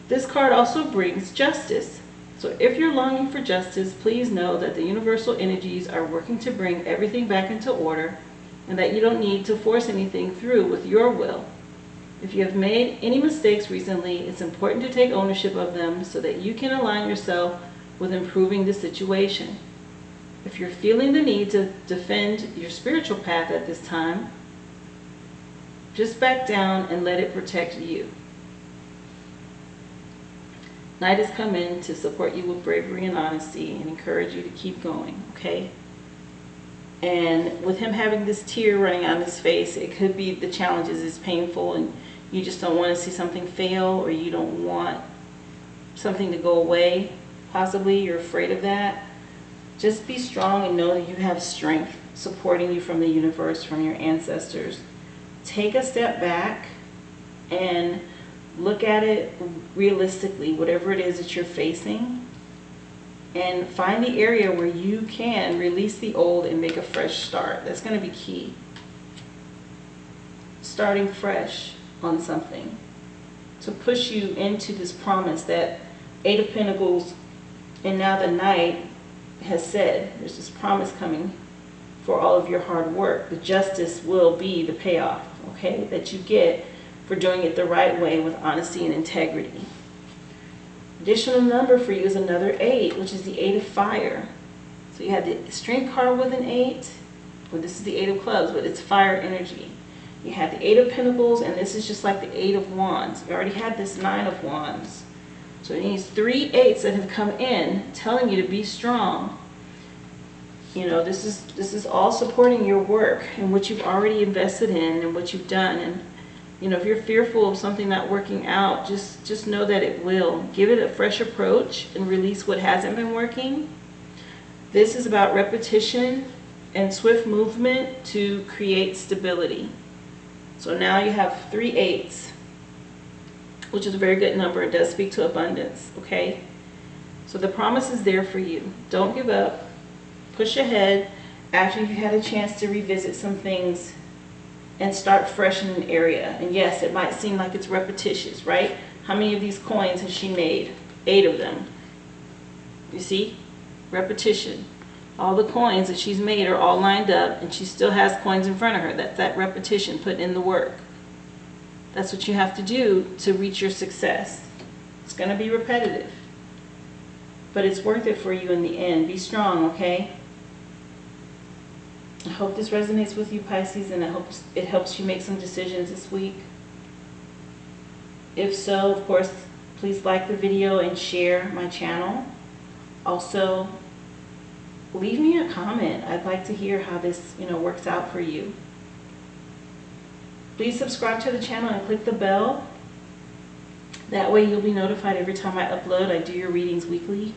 This card also brings justice. So if you're longing for justice, please know that the universal energies are working to bring everything back into order, and that you don't need to force anything through with your will. If you have made any mistakes recently, it's important to take ownership of them so that you can align yourself with improving the situation. If you're feeling the need to defend your spiritual path at this time, just back down and let it protect you. Knight has come in to support you with bravery and honesty and encourage you to keep going, okay? And with him having this tear running on his face, it could be the challenges is painful and you just don't want to see something fail, or you don't want something to go away. Possibly you're afraid of that. Just be strong and know that you have strength supporting you from the universe, from your ancestors. Take a step back and look at it realistically, whatever it is that you're facing, and find the area where you can release the old and make a fresh start. That's going to be key. Starting fresh on something to push you into this promise that Eight of Pentacles and now the Knight has said. There's this promise coming for all of your hard work. The justice will be the payoff, okay, that you get for doing it the right way with honesty and integrity. Additional number for you is another 8, which is the 8 of Fire. So you have the Strength card with an 8. Well, this is the 8 of Clubs, but it's fire energy. You have the 8 of Pentacles, and this is just like the 8 of Wands. You already had this 9 of Wands. So it needs 3 8s that have come in telling you to be strong. You know, this is all supporting your work and what you've already invested in and what you've done. And you know, if you're fearful of something not working out, just know that it will. Give it a fresh approach and release what hasn't been working. This is about repetition and swift movement to create stability. So now you have 3 8s, which is a very good number. It does speak to abundance, okay? So the promise is there for you. Don't give up. Push ahead after you've had a chance to revisit some things and start fresh in an area. And yes, it might seem like it's repetitious, right? How many of these coins has she made? 8 of them. You see? Repetition. All the coins that she's made are all lined up, and she still has coins in front of her. That's that repetition, put in the work. That's what you have to do to reach your success. It's going to be repetitive, but it's worth it for you in the end. Be strong, okay? I hope this resonates with you, Pisces, and I hope it helps you make some decisions this week. If so, of course, please like the video and share my channel. Also, leave me a comment. I'd like to hear how this, works out for you. Please subscribe to the channel and click the bell. That way you'll be notified every time I upload. I do your readings weekly.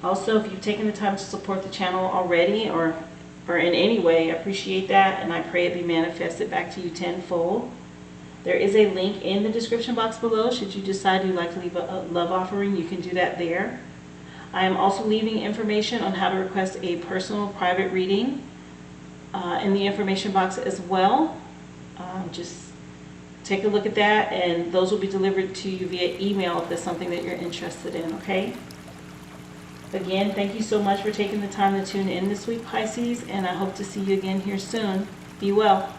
Also, if you've taken the time to support the channel already or in any way, I appreciate that, and I pray it be manifested back to you tenfold. There is a link in the description box below. Should you decide you'd like to leave a love offering, you can do that there. I am also leaving information on how to request a personal private reading. in the information box as well. Just take a look at that, and those will be delivered to you via email if that's something that you're interested in, okay? Again, thank you so much for taking the time to tune in this week, Pisces, and I hope to see you again here soon. Be well.